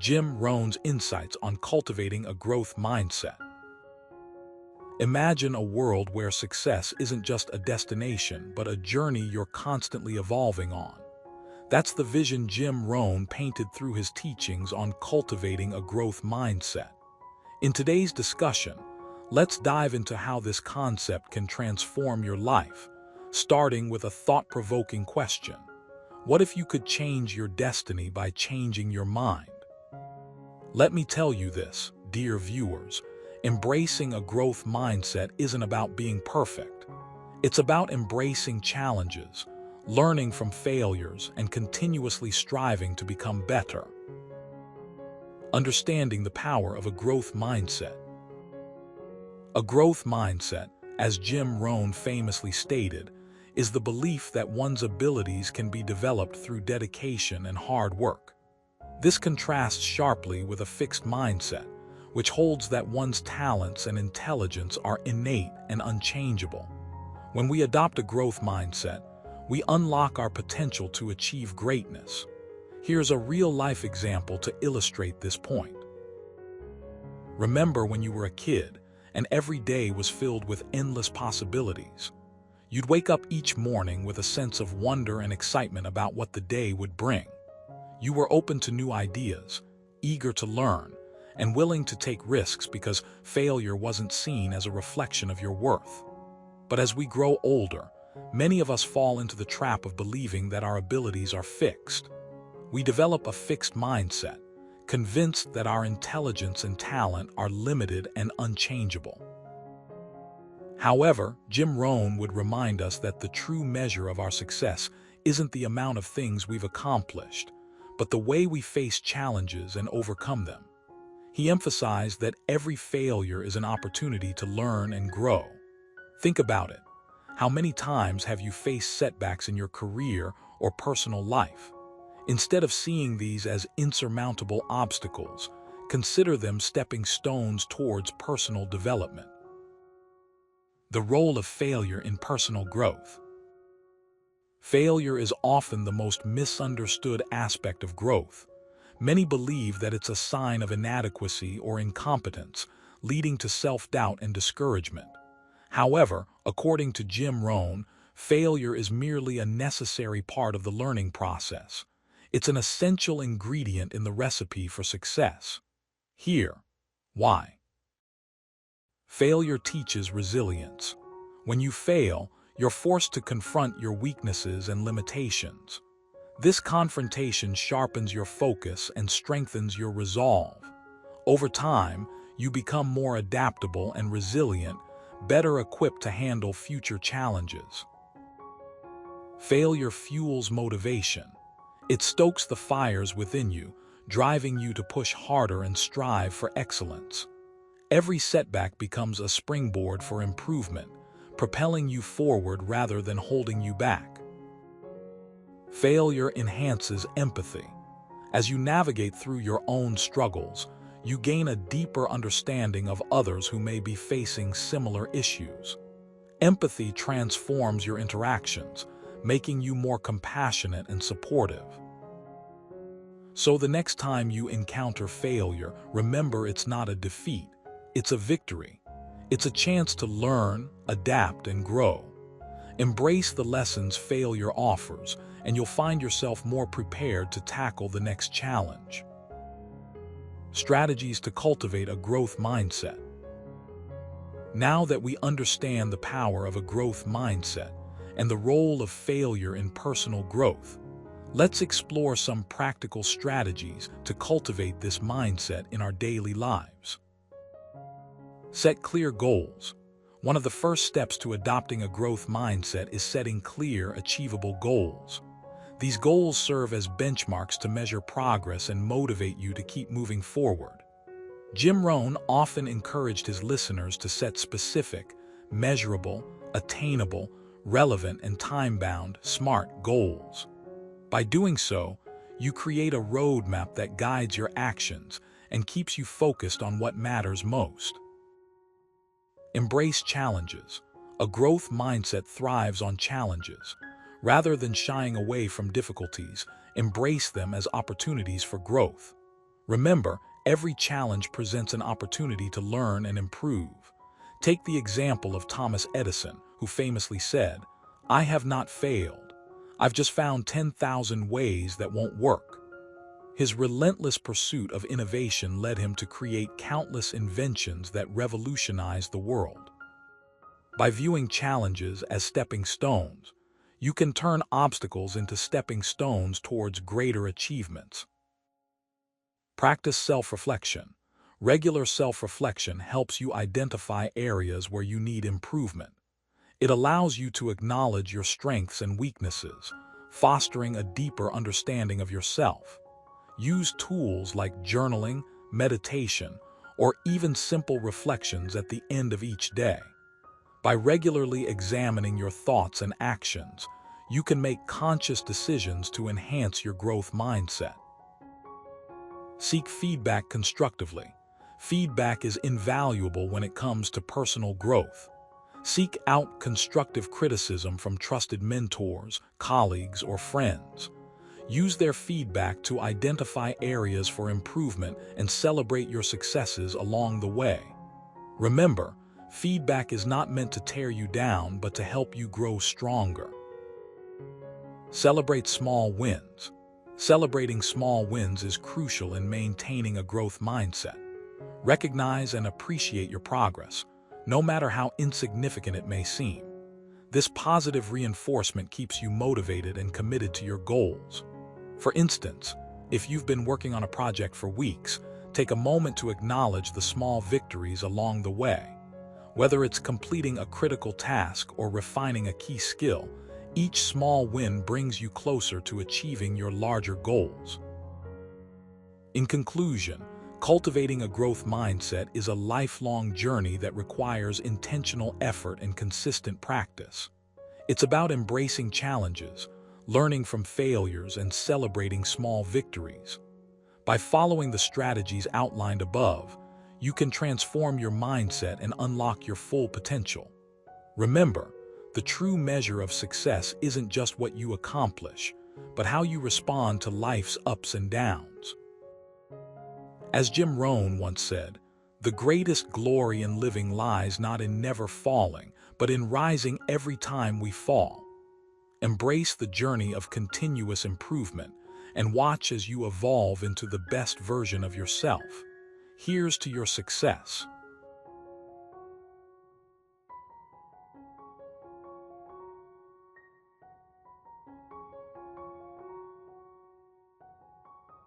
Jim Rohn's insights on cultivating a growth mindset. Imagine a world where success isn't just a destination, but a journey you're constantly evolving on. That's the vision Jim Rohn painted through his teachings on cultivating a growth mindset. In today's discussion, let's dive into how this concept can transform your life, starting with a thought-provoking question. What if you could change your destiny by changing your mind? Let me tell you this, dear viewers, embracing a growth mindset isn't about being perfect. It's about embracing challenges, learning from failures, and continuously striving to become better. Understanding the power of a growth mindset. A growth mindset, as Jim Rohn famously stated, is the belief that one's abilities can be developed through dedication and hard work. This contrasts sharply with a fixed mindset, which holds that one's talents and intelligence are innate and unchangeable. When we adopt a growth mindset, we unlock our potential to achieve greatness. Here's a real-life example to illustrate this point. Remember when you were a kid and every day was filled with endless possibilities. You'd wake up each morning with a sense of wonder and excitement about what the day would bring. You were open to new ideas, eager to learn, and willing to take risks because failure wasn't seen as a reflection of your worth. But as we grow older, many of us fall into the trap of believing that our abilities are fixed. We develop a fixed mindset, convinced that our intelligence and talent are limited and unchangeable. However, Jim Rohn would remind us that the true measure of our success isn't the amount of things we've accomplished, but the way we face challenges and overcome them. He emphasized that every failure is an opportunity to learn and grow. Think about it. How many times have you faced setbacks in your career or personal life? Instead of seeing these as insurmountable obstacles, consider them stepping stones towards personal development. The role of failure in personal growth. Failure is often the most misunderstood aspect of growth. Many believe that it's a sign of inadequacy or incompetence, leading to self-doubt and discouragement. However, according to Jim Rohn, failure is merely a necessary part of the learning process. It's an essential ingredient in the recipe for success. Here, why? Failure teaches resilience. When you fail, you're forced to confront your weaknesses and limitations. This confrontation sharpens your focus and strengthens your resolve. Over time, you become more adaptable and resilient, better equipped to handle future challenges. Failure fuels motivation. It stokes the fires within you, driving you to push harder and strive for excellence. Every setback becomes a springboard for improvement, propelling you forward rather than holding you back. Failure enhances empathy. As you navigate through your own struggles, you gain a deeper understanding of others who may be facing similar issues. Empathy transforms your interactions, making you more compassionate and supportive. So the next time you encounter failure, remember it's not a defeat, it's a victory. It's a chance to learn, adapt, and grow. Embrace the lessons failure offers, and you'll find yourself more prepared to tackle the next challenge. Strategies to cultivate a growth mindset. Now that we understand the power of a growth mindset and the role of failure in personal growth, let's explore some practical strategies to cultivate this mindset in our daily lives. Set clear goals. One of the first steps to adopting a growth mindset is setting clear, achievable goals. These goals serve as benchmarks to measure progress and motivate you to keep moving forward. Jim Rohn often encouraged his listeners to set specific, measurable, attainable, relevant, and time-bound, SMART goals. By doing so, you create a roadmap that guides your actions and keeps you focused on what matters most. Embrace challenges. A growth mindset thrives on challenges. Rather than shying away from difficulties, embrace them as opportunities for growth. Remember, every challenge presents an opportunity to learn and improve. Take the example of Thomas Edison, who famously said, "I have not failed. I've just found 10,000 ways that won't work." His relentless pursuit of innovation led him to create countless inventions that revolutionized the world. By viewing challenges as stepping stones, you can turn obstacles into stepping stones towards greater achievements. Practice self-reflection. Regular self-reflection helps you identify areas where you need improvement. It allows you to acknowledge your strengths and weaknesses, fostering a deeper understanding of yourself. Use tools like journaling, meditation, or even simple reflections at the end of each day. By regularly examining your thoughts and actions, you can make conscious decisions to enhance your growth mindset. Seek feedback constructively. Feedback is invaluable when it comes to personal growth. Seek out constructive criticism from trusted mentors, colleagues, or friends. Use their feedback to identify areas for improvement and celebrate your successes along the way. Remember, feedback is not meant to tear you down, but to help you grow stronger. Celebrate small wins. Celebrating small wins is crucial in maintaining a growth mindset. Recognize and appreciate your progress, no matter how insignificant it may seem. This positive reinforcement keeps you motivated and committed to your goals. For instance, if you've been working on a project for weeks, take a moment to acknowledge the small victories along the way. Whether it's completing a critical task or refining a key skill, each small win brings you closer to achieving your larger goals. In conclusion, cultivating a growth mindset is a lifelong journey that requires intentional effort and consistent practice. It's about embracing challenges, learning from failures, and celebrating small victories. By following the strategies outlined above, you can transform your mindset and unlock your full potential. Remember, the true measure of success isn't just what you accomplish, but how you respond to life's ups and downs. As Jim Rohn once said, "The greatest glory in living lies not in never falling, but in rising every time we fall." Embrace the journey of continuous improvement and watch as you evolve into the best version of yourself. Here's to your success.